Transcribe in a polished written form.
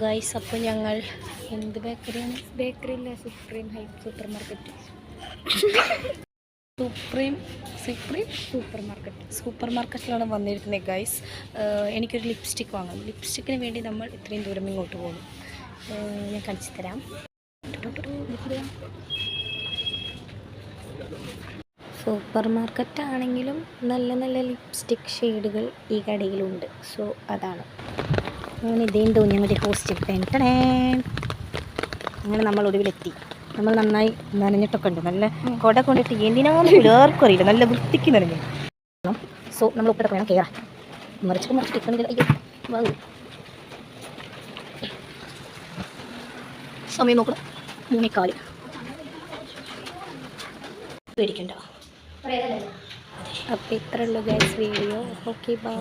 Guys, അപ്പോൾ ഞങ്ങൾ എന്ത് ബേക്കറിയാണ്? ബേക്കറിയില്ല, സുപ്രീം സൂപ്പർ മാർക്കറ്റ്. സൂപ്പർ മാർക്കറ്റിലാണ് വന്നിരിക്കുന്നത് ഗൈസ്. എനിക്കൊരു ലിപ്സ്റ്റിക്ക് വാങ്ങണം. ലിപ്സ്റ്റിക്കിന് വേണ്ടി നമ്മൾ ഇത്രയും ദൂരം ഇങ്ങോട്ട് പോകും. ഞാൻ കാണിച്ചു തരാം. സൂപ്പർ മാർക്കറ്റ് ആണെങ്കിലും നല്ല നല്ല ലിപ്സ്റ്റിക് ഷെയ്ഡുകൾ ഈ കടയിലുണ്ട്. സോ അതാണ് അങ്ങനെ ഇതേണ്ടോ ഞങ്ങളുടെ ഹോസ്റ്റൽ. അങ്ങനെ നമ്മൾ ഒടുവിലെത്തി. നമ്മൾ നന്നായി നനഞ്ഞിട്ടൊക്കെ ഉണ്ട്. നല്ല കൊട കൊണ്ടിട്ട് എന്തിനാണെന്ന് എല്ലാവർക്കും അറിയില്ല. നല്ല വൃത്തിക്ക് നനഞ്ഞു. സോ നമ്മൾ ഒപ്പിട്ടൊക്കെ വേണം കയറാൻ. മറിച്ചിട്ട് അയ്യോ സമയം നോക്കണം. 3:15 പേടിക്കണ്ട. അപ്പോൾ ഇത്രയുള്ളൂ ഗൈസ് വീഡിയോ. Okay bye.